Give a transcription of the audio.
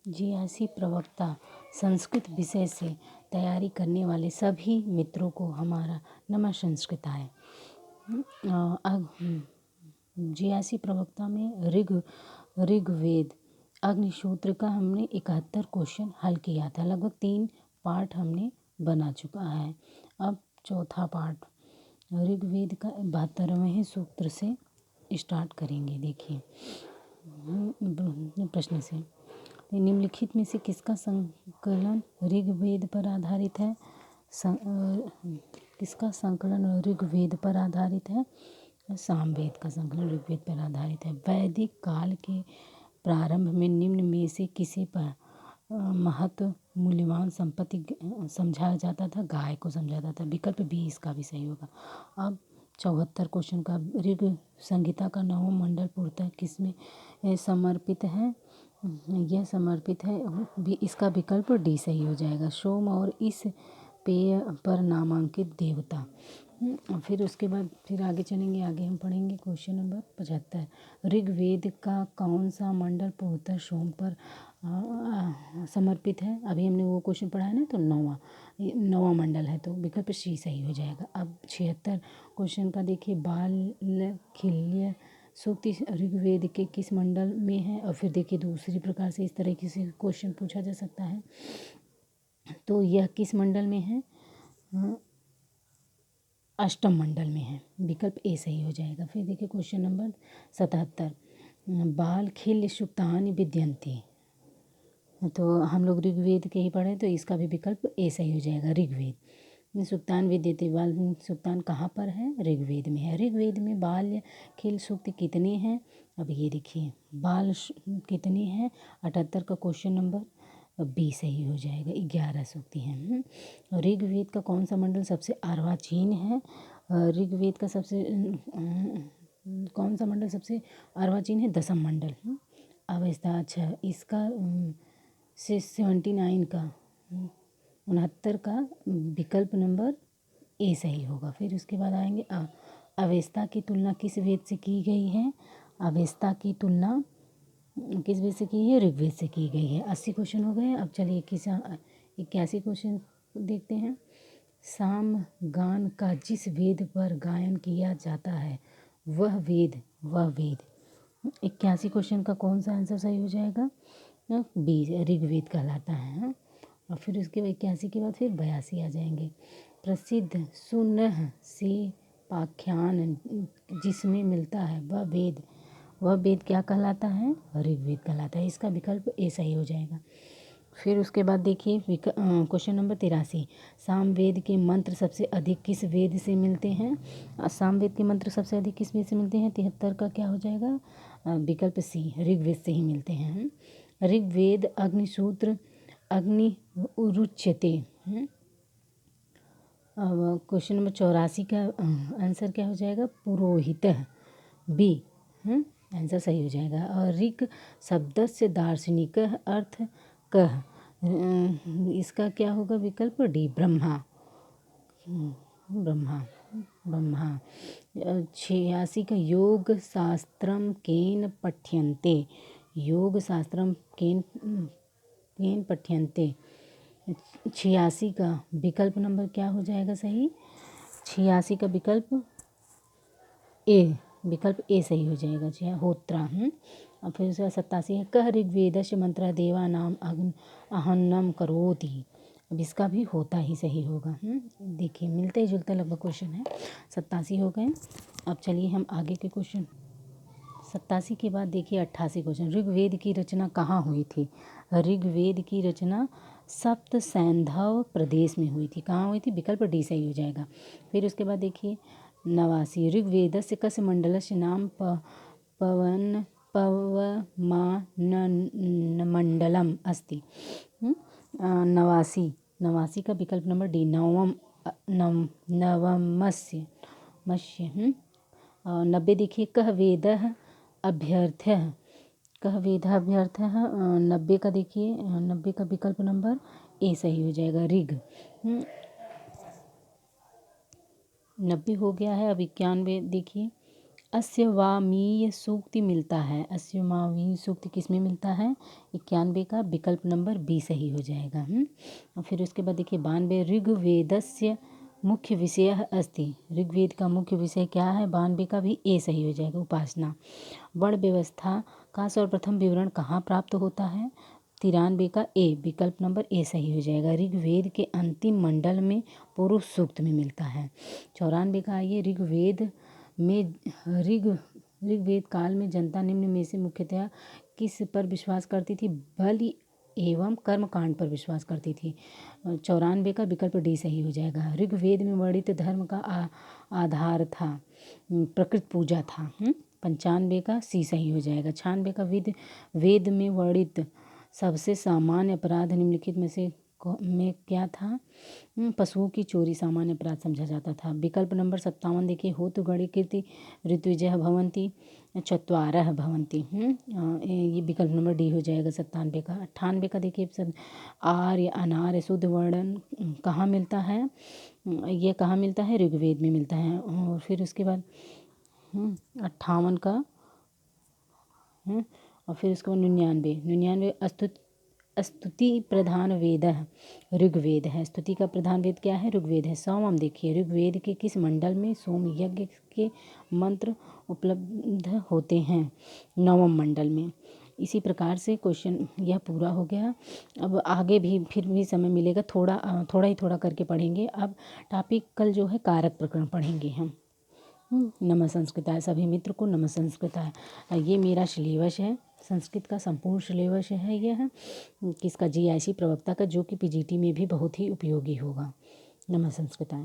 GIC प्रवक्ता संस्कृत विषय से तैयारी करने वाले सभी मित्रों को हमारा नमस्कार। जीआईसी प्रवक्ता में ऋग्वेद अग्निसूत्र का हमने 71 क्वेश्चन हल किया था। लगभग 3 पार्ट हमने बना चुका है। अब चौथा पार्ट ऋग्वेद का 72वें सूत्र से स्टार्ट करेंगे। देखिए प्रश्न से निम्नलिखित में से किसका संकलन ऋग्वेद पर आधारित है? किसका संकलन ऋग्वेद पर आधारित है? सामवेद का संकलन ऋग्वेद पर आधारित है। वैदिक काल के प्रारंभ में निम्न में से किसे पर महत्व मूल्यवान संपत्ति समझाया जाता था? गाय को समझाता था। विकल्प बी इसका भी सही होगा। अब 74 क्वेश्चन का ऋग संहिता का 9वां मंडल पूर्णतः किसमें समर्पित है? यह समर्पित है इसका विकल्प डी सही हो जाएगा। सोम और इस पेय पर नामांकित देवता। फिर उसके बाद फिर आगे चलेंगे। आगे हम पढ़ेंगे क्वेश्चन नंबर 75। ऋग्वेद का कौन सा मंडल पूर्णतः सोम पर समर्पित है? अभी हमने वो क्वेश्चन पढ़ा है ना, तो 9वां मंडल है, तो विकल्प सी सही हो जाएगा। अब 76 क्वेश्चन का देखिए। बालखिल्य सूक्ति ऋग्वेद के किस मंडल में है? और फिर देखिए दूसरी प्रकार से इस तरह से क्वेश्चन पूछा जा सकता है, तो यह किस मंडल में है? अष्टम मंडल में है। विकल्प ए सही हो जाएगा। फिर देखिए क्वेश्चन नंबर 77। बालखिल्य सुक्तानि विद्यन्ते, तो हम लोग ऋग्वेद के ही पढ़े, तो इसका भी विकल्प ए सही हो जाएगा। ऋग्वेद सुक्तान विद्यते, बाल सुक्तान कहाँ पर है? ऋग्वेद में है। ऋग्वेद में बाल खिल सूक्त कितने हैं? अब ये देखिए बाल कितने हैं? 78 का क्वेश्चन नंबर बी सही हो जाएगा। 11 सूक्ति हैं। ऋग्वेद का कौन सा मंडल सबसे अर्वाचीन है? ऋग्वेद का सबसे कौन सा मंडल सबसे अर्वाचीन है? 10वां मंडल। अवस्था अच्छा इसका 79 का 69 का विकल्प नंबर ए सही होगा। फिर उसके बाद आएंगे अवेस्ता की तुलना किस वेद से की गई है? अवेस्ता की तुलना किस वेद से की है? ऋग्वेद से की गई है। 80 क्वेश्चन हो गए। अब चलिए 81 क्वेश्चन देखते हैं। साम गान का जिस वेद पर गायन किया जाता है वह वेद 81 क्वेश्चन का कौन सा आंसर सही हो जाएगा? बी ऋग्वेद कहलाता है। और फिर उसके 81 के बाद फिर 82 आ जाएंगे। प्रसिद्ध सुनह से पाख्यान जिसमें मिलता है वह वेद क्या कहलाता है? ऋग्वेद कहलाता है। इसका विकल्प ए सही हो जाएगा। फिर उसके बाद देखिए क्वेश्चन नंबर 83। सामवेद के मंत्र सबसे अधिक किस वेद से मिलते हैं? सामवेद के मंत्र सबसे अधिक किस वेद से मिलते हैं? 73 का क्या हो जाएगा? विकल्प सी ऋग्वेद से ही मिलते हैं। ऋग्वेद अग्निसूत्र अग्नि उरुच्यते। अब क्वेश्चन नंबर 84 का आंसर क्या हो जाएगा? पुरोहित बी आंसर सही हो जाएगा। और ऋक शब्द से दार्शनिक अर्थ कह, इसका क्या होगा? विकल्प डी ब्रह्मा। 86 का योग शास्त्रम केन पठ्यन्ते। योग शास्त्रम केन पठ्यन्ते। 86 का विकल्प नंबर क्या हो जाएगा सही? 86 का विकल्प ए सही हो जाएगा। होत्रा। और फिर उसका 87 है। कह ऋग्वेदस्य मंत्र देवा नाम आहन्नम करोति। अब इसका भी होता ही सही होगा। देखिए मिलते जुलते लगभग क्वेश्चन है। 87 हो गए। अब चलिए हम आगे के क्वेश्चन 87 के बाद देखिए 88 क्वेश्चन। ऋग्वेद की रचना कहाँ हुई थी? ऋग्वेद की रचना सप्त सैंधव प्रदेश में हुई थी। कहाँ हुई थी? विकल्प डी सही हो जाएगा। फिर उसके बाद देखिए 89। ऋग्वेदस्य कस्य मंडलस्य नाम पवमानमण्डलम् अस्ति। 89 का विकल्प नंबर डी नवमस्य। 90 देखिए कह वेदः अभ्यर्थ्यः। 90 का देखिए 90 का विकल्प नंबर ए सही हो जाएगा। ऋग 90 हो गया है। अब 91 देखिए अस्यवामीय सूक्ति मिलता है। अस्यवामीय सूक्ति किस में मिलता है? 91 का विकल्प नंबर बी सही हो जाएगा। और फिर उसके बाद देखिए 92, ऋग्वेदस्य मुख्य विषय अस्ति। ऋग्वेद का मुख्य विषय क्या है? 92 का भी ए सही हो जाएगा, उपासना। वर्ण व्यवस्था का सर्वप्रथम विवरण कहाँ प्राप्त होता है? 93 का ए, विकल्प नंबर ए सही हो जाएगा। ऋग्वेद के अंतिम मंडल में पुरुष सूक्त में मिलता है। 94 का आइए, ऋग्वेद काल में जनता निम्न में से मुख्यतया किस पर विश्वास करती थी? बलि एवं कर्मकांड पर विश्वास करती थी। 94 का विकल्प डी सही हो जाएगा। ऋग्वेद में वर्णित धर्म का आधार था प्रकृति पूजा था। 95 का सी सही हो जाएगा। 96 का वेद में वर्णित सबसे सामान्य अपराध निम्नलिखित में क्या था? पशुओं की चोरी सामान्य अपराध समझा जाता था। विकल्प नंबर 57 देखिए, होतु गणि कीर्ति ऋत्विजः भवन्ति चत्वारः भवन्ति। ये विकल्प नंबर डी हो जाएगा 97 का। 98 का देखिए, सब आर्य अनार्य शुद्ध वर्णन कहाँ मिलता है? ये कहाँ मिलता है? ऋग्वेद में मिलता है। और फिर उसके बाद 58 का और फिर उसके बाद 99 स्तुति प्रधान वेद ऋग्वेद है। स्तुति का प्रधान वेद क्या है? ऋग्वेद है। सोमम देखिए, ऋग्वेद के किस मंडल में सोम यज्ञ के मंत्र उपलब्ध होते हैं? 9वें मंडल में। इसी प्रकार से क्वेश्चन यह पूरा हो गया। अब आगे भी फिर भी समय मिलेगा, थोड़ा करके पढ़ेंगे। अब टॉपिक कल जो है कारक प्रकरण पढ़ेंगे हम। नमः संस्कृताय। सभी मित्र को नमः संस्कृताय। ये मेरा सिलेबस है, संस्कृत का संपूर्ण सिलेबस है। यह किसका? GIC प्रवक्ता का, जो कि PGT में भी बहुत ही उपयोगी होगा। नमः संस्कृताय।